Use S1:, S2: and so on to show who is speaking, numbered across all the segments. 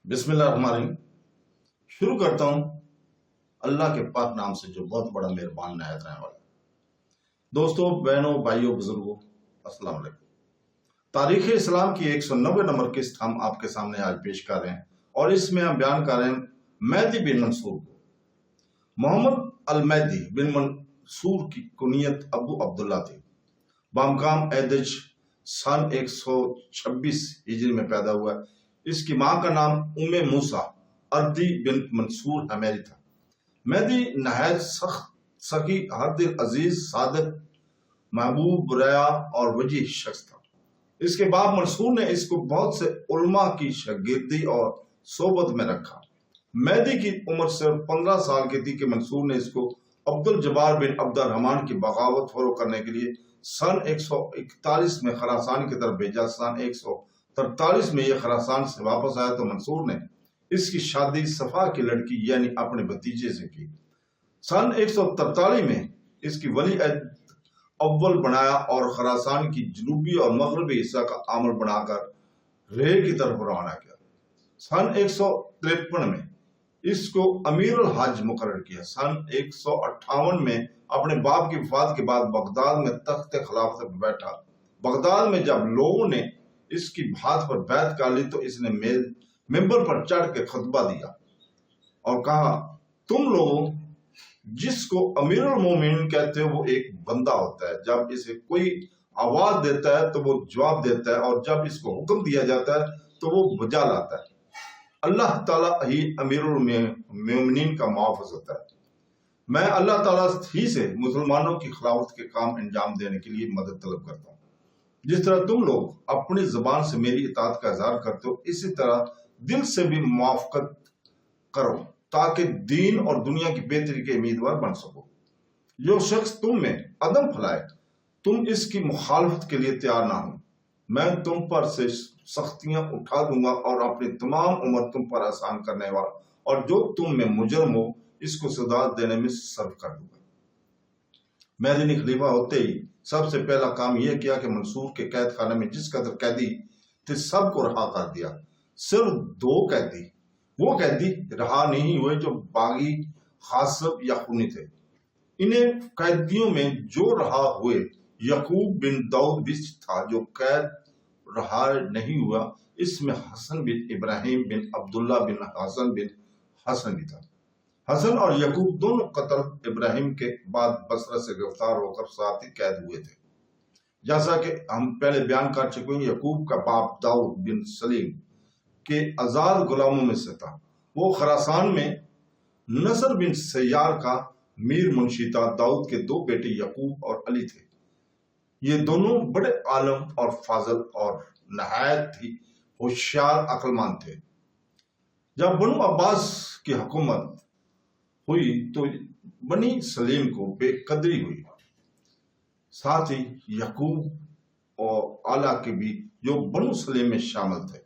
S1: بسم اللہ الرحمن الرحیم۔ شروع کرتا ہوں اللہ کے پاک نام سے جو بہت بڑا مہربان نہایت رحم والا۔ دوستوں، بہنوں، بھائیوں، بزرگوں، السلام علیکم۔ تاریخ اسلام کی 190 نمبر قسط ہم آپ کے سامنے آج پیش کر رہے ہیں، اور اس میں ہم بیان کر رہے ہیں مہدی بن منصور کو۔ محمد المہدی بن منصور کی کنیت ابو عبداللہ تھی۔ بامقام ایدج سن 126 ہجری میں پیدا ہوا ہے۔ اس کی ماں کا نام موسیٰ اردی بن منصور حمیری تھا۔ مہدی نہایت سخت سخی، ہر دل عزیز، صادق، محبوب، ریا اور وجیح شخص تھا۔ اس کے باپ منصور نے اس کو بہت سے علماء کی شاگردی اور صحبت میں رکھا۔ مہدی کی عمر صرف 15 سال کی تھی کہ منصور نے اس کو عبد الجبار بن عبد الرحمن کی بغاوت فروغ کرنے کے لیے سن 141 میں خراسان کی طرف بھیجا۔ سن 143 میں یہ خراسان سے واپس آیا تو منصور نے اس کی شادی صفا کی لڑکی یعنی اپنے بھتیجے سے کی۔ سن 143 میں اس کی ولی عہد اول بنایا اور خراسان کی جنوبی اور مغربی حصہ کا عامل بنا کر رے کی طرف روانہ کیا۔ سن 153 میں اس کو امیر الحج مقرر کیا۔ سن 158 میں اپنے باپ کی وفات کے بعد بغداد میں تخت خلافت پر بیٹھا۔ بغداد میں جب لوگوں نے اس کی بات پر بیعت کر لی تو اس نے ممبر پر چڑھ کے خطبہ دیا اور کہا، تم لوگ جس کو امیر المومنین کہتے ہو وہ ایک بندہ ہوتا ہے۔ جب اسے کوئی آواز دیتا ہے تو وہ جواب دیتا ہے، اور جب اس کو حکم دیا جاتا ہے تو وہ بجا لاتا ہے۔ اللہ تعالیٰ ہی امیر المومنین کا محافظ ہوتا ہے۔ میں اللہ تعالیٰ ہی سے مسلمانوں کی خلافت کے کام انجام دینے کے لیے مدد طلب کرتا ہوں۔ جس طرح تم لوگ اپنی زبان سے میری اطاعت کا اظہار کرتے ہو، اسی طرح دل سے بھی موافقت کرو تاکہ دین اور دنیا کی بہتری کے امیدوار بن سکو۔ جو شخص تم میں عدم پھیلائے تم اس کی مخالفت کے لیے تیار نہ ہو، میں تم پر سے سختیاں اٹھا دوں گا اور اپنی تمام عمر تم پر آسان کرنے والا، اور جو تم میں مجرم ہو اس کو سزا دینے میں صرف کر دوں گا۔ مہدی نے خلیفہ ہوتے ہی سب سے پہلا کام یہ کیا کہ منصور کے قید خانے میں جس قدر قیدی تھے سب کو رہا کر دیا۔ صرف 2 قیدی، وہ قیدی رہا نہیں ہوئے جو باغی، غاصب یا خونی تھے۔ انہیں قیدیوں میں جو رہا ہوئے یعقوب بن داؤد بھی تھا جو قید رہا نہیں ہوا۔ اس میں حسن بن ابراہیم بن عبداللہ بن حسن بن حسن بھی تھا۔ حسن اور یعقوب دونوں قتل ابراہیم کے بعد بصرہ سے گرفتار ہو کر ساتھ ہی قید ہوئے تھے۔ جیسا کہ ہم پہلے بیان کر چکے ہیں، یعقوب کا باپ داؤد بن سلیم کے آزاد غلاموں میں سے تھا۔ وہ خراسان میں نصر بن سیار کا میر منشی تھا۔ داؤد کے 2 بیٹے یعقوب اور علی تھے۔ یہ دونوں بڑے عالم اور فاضل اور نہایت ہی ہوشیار عقلمند تھے۔ جب بنو عباس کی حکومت ہوئی تو بنی سلیم کو بے قدری ہوئی۔ ساتھ ہی یعقوب اور اعلیٰ کے بھی جو بنو سلیم میں شامل تھے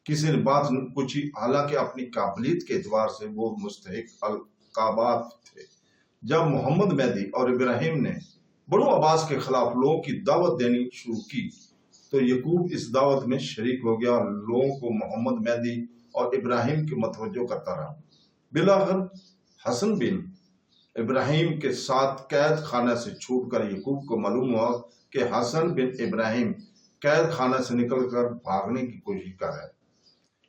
S1: کسی نے بات نہیں پوچھی، حالانکہ اپنی قابلیت کے اعتبار سے وہ مستحق القابات تھے۔ جب محمد مہدی اور ابراہیم نے بنو عباس کے خلاف لوگوں کی دعوت دینی شروع کی تو یعقوب اس دعوت میں شریک ہو گیا اور لوگوں کو محمد مہدی اور ابراہیم کی متوجہ کرتا رہا۔ بالآخر حسن بن ابراہیم کے ساتھ قید خانہ سے چھوٹ کر یعقوب کو معلوم ہوا کہ حسن بن ابراہیم قید خانہ سے نکل کر بھاگنے کی کوشش کر رہا ہے۔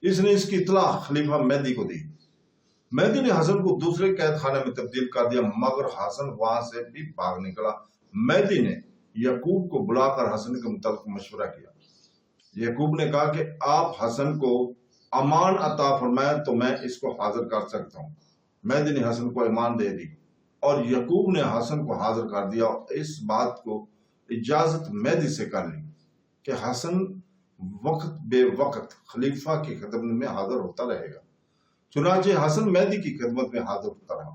S1: اس نے اس کی اطلاع خلیفہ مہدی کو دی۔ مہدی نے حسن کو دوسرے قید خانے میں تبدیل کر دیا، مگر حسن وہاں سے بھی بھاگ نکلا۔ مہدی نے یعقوب کو بلا کر حسن کے متعلق مشورہ کیا۔ یعقوب نے کہا کہ آپ حسن کو امان عطا فرمائیں تو میں اس کو حاضر کر سکتا ہوں۔ مہدی نے حسن کو ایمان دے دی اور یعقوب نے حسن کو حاضر کر دیا، اور اس بات کو اجازت مہدی سے کر لی کہ حسن وقت بے وقت خلیفہ کی خدمت میں حاضر ہوتا رہے گا۔ چنانچہ حسن مہدی کی خدمت میں حاضر ہوتا رہا،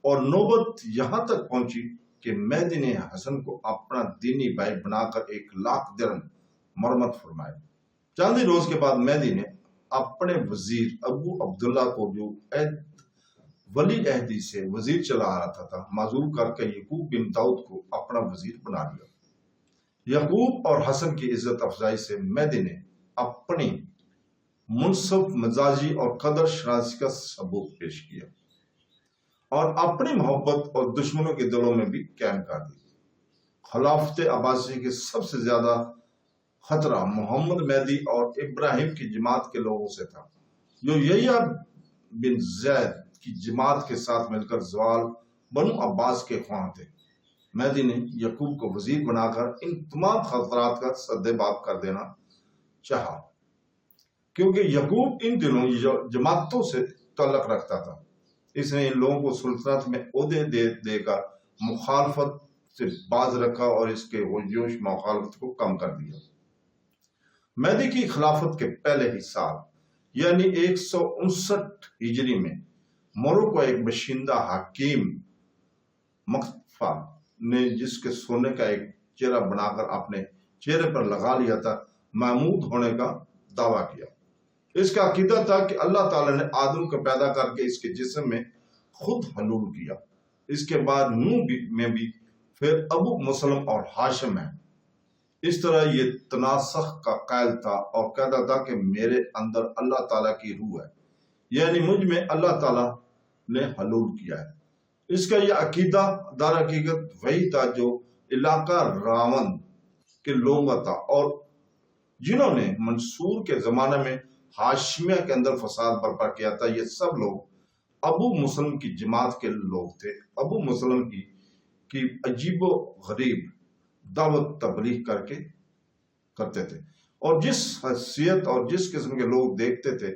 S1: اور نوبت یہاں تک پہنچی کہ مہدی نے حسن کو اپنا دینی بھائی بنا کر 1,00,000 درہم مرمت فرمائے۔ چند ہی روز کے بعد مہدی نے اپنے وزیر ابو عبداللہ کو جو ولی عہدی سے وزیر چلا رہا تھا معزول کر کے یعقوب بن داؤد کو اپنا وزیر بنا لیا۔ یعقوب اور حسن کی عزت افزائی سے مہدی نے اپنی منصف مزاجی اور قدر شناسی کا ثبوت پیش کیا اور اپنی محبت اور دشمنوں کے دلوں میں بھی قائم کر دی۔ خلافت عباسی کے سب سے زیادہ خطرہ محمد مہدی اور ابراہیم کی جماعت کے لوگوں سے تھا، جو یحییٰ بن زید کی جماعت کے ساتھ مل کر زوال بنو عباس کے خواہاں تھے۔ مہدی نے یعقوب کو وزیر بنا کر ان تمام خطرات کا سدباب کر دینا چاہا، کیونکہ یعقوب ان دنوں جماعتوں سے تعلق رکھتا تھا۔ اس نے ان لوگوں کو سلطنت میں عہدے دے کر مخالفت سے باز رکھا اور اس کے جوش مخالفت کو کم کر دیا۔ مہدی کی خلافت کے پہلے ہی سال یعنی 159 ہجری میں موروکو ایک باشندہ حکیم مقتفا نے جس کے سونے کا ایک چہرہ بنا کر اپنے چہرے پر لگا لیا تھا، محمود ہونے کا دعویٰ کیا۔ اس کا عقیدہ تھا کہ اللہ تعالیٰ نے آدم کو پیدا کر کے اس کے جسم میں خود حلول کیا۔ اس کے بعد نوح میں بھی پھر ابو مسلم اور ہاشم ہیں۔ اس طرح یہ تناسخ کا قائل تھا اور کہتا تھا کہ میرے اندر اللہ تعالیٰ کی روح ہے، یعنی مجھ میں اللہ تعالیٰ نے حلول کیا ہے۔ اس کا یہ عقیدہ در حقیقت وہی تھا جو علاقہ راون کے لوگوں کا تھا، اور جنہوں نے منصور کے زمانے میں ہاشمیہ کے اندر فساد برپا کیا تھا۔ یہ سب لوگ ابو مسلم کی جماعت کے لوگ تھے۔ ابو مسلم کی عجیب و غریب دعوت تبلیغ کرتے تھے، اور جس حیثیت اور جس قسم کے لوگ دیکھتے تھے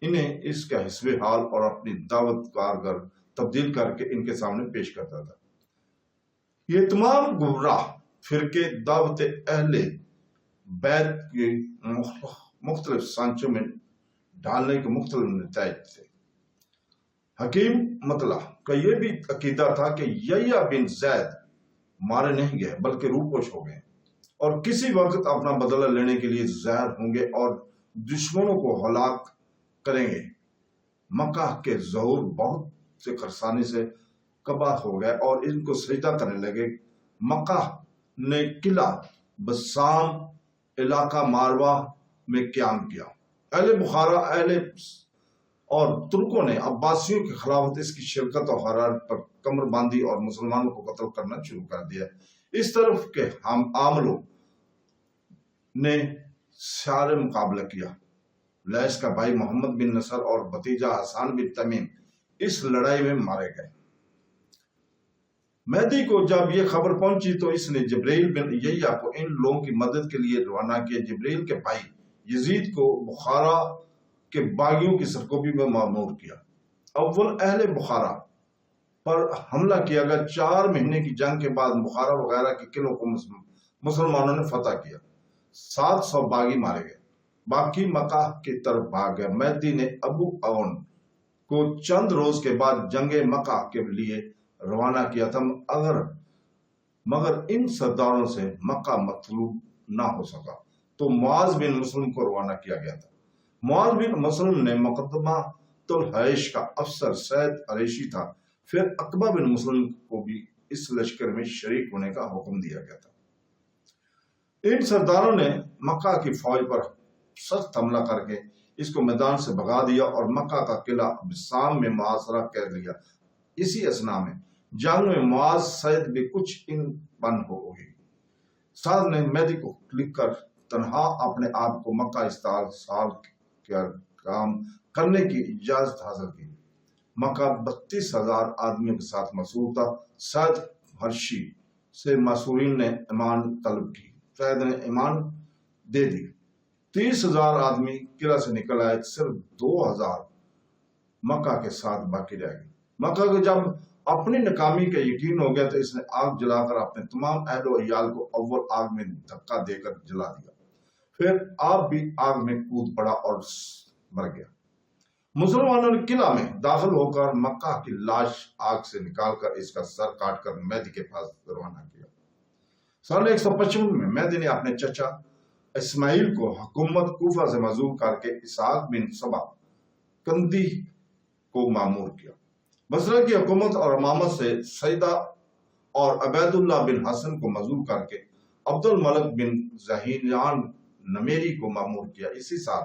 S1: انہیں اس کا حسب حال اور اپنی دعوت کارگر تبدیل کر کے ان کے سامنے پیش کرتا تھا۔ یہ تمام گمراہ فرقے دعوت اہل بیت کے مختلف سانچوں میں ڈالنے کے مختلف نتائج تھے۔ حکیم مطلع کا یہ بھی عقیدہ تھا کہ یحییٰ بن زید مارے نہیں گئے بلکہ روپوش ہو گئے اور کسی وقت اپنا بدلہ لینے کے لیے ظاہر ہوں گے اور دشمنوں کو ہلاک کریں گے۔ مکہ کے ظہور بہت سے خرسانی سے کبا ہو گئے اور ان کو سجدہ کرنے لگے۔ مکہ نے قلعہ بسام علاقہ ماروا میں قیام کیا۔ اہل بخارا اور ترکوں نے عباسیوں کے خلاف اس کی شرکت اور حرارت پر کمر باندھی اور مسلمانوں کو قتل کرنا شروع کر دیا۔ اس طرف کے عاملوں نے سارے مقابلہ کیا۔ لیث کا بھائی محمد بن نصر اور بھتیجا حسان بن تمیم اس لڑائی میں مارے گئے۔ مہدی کو جب یہ خبر پہنچی تو اس نے جبرائیل بن یحییٰ کو ان لوگوں کی مدد کے لیے روانہ کیا۔ جبرائیل کے بھائی یزید کو بخارا کے باغیوں کی سرکوبی میں مامور کیا۔ اول اہل بخارا پر حملہ کیا گیا۔ 4 مہینے کی جنگ کے بعد بخارا وغیرہ کے قلعوں کو مسلمانوں نے فتح کیا۔ 700 باغی مارے گئے، باقی مکہ کی طرف بھاگ گئے۔ مہدی نے ابو اون کو چند روز کے بعد جنگ مکہ کے لیے روانہ کیا تھا، مگر ان سرداروں سے مکہ مطلوب نہ ہو سکا تو معاذ بن مسلم کو روانہ کیا گیا تھا۔ معاذ بن مسلم نے مقدمہ الحیش کا افسر سید عریشی تھا۔ پھر عقبہ بن مسلم کو بھی اس لشکر میں شریک ہونے کا حکم دیا گیا تھا۔ ان سرداروں نے مکہ کی فوج پر سخت حملہ کر کے اس کو میدان سے بھگا دیا اور مکہ کا قلعہ بسام میں محاصرہ کر لیا۔ اسی اثنا میں جنگ میں معاذ سید بھی کچھ ان بن ہو گئی۔ سعد نے مہدی کو لکھ کر تنہا اپنے آپ کو مکہ استحصال کا کام کرنے کی اجازت حاصل کی۔ مکہ 32,000 آدمیوں کے ساتھ مسعور تھا۔ سعد حرشی سے مسعورین نے ایمان طلب کی۔ سعد نے ایمان دے دی۔ 30,000 آدمی قلعہ سے نکل آئے، صرف 2,000 مکہ کے ساتھ باقی رہ گئے۔ مکہ کو جب اپنی ناکامی کا یقین ہو گیا تو اس نے آگ جلا کر اپنے تمام اہل و عیال کو اول آگ میں دھکا دے کر جلا دیا۔ پھر آپ بھی آگ میں کود پڑا اور مر گیا۔ مسلمانوں نے قلعہ میں داخل ہو کر مکہ کی لاش آگ سے نکال کر اس کا سر کاٹ کر مہدی کے پاس روانہ کیا۔ سال 155 میں مہدی نے اپنے چچا اسماعیل کو حکومت کوفہ سے معزول کر کے اسحاق بن سبا کندی کو مامور کیا۔ بصرہ کی حکومت اور امامت سے سیدہ اور عبید اللہ بن حسن کو معزول کر کے عبد الملک بن ذہینان نمیری کو مامور کیا۔ اسی سال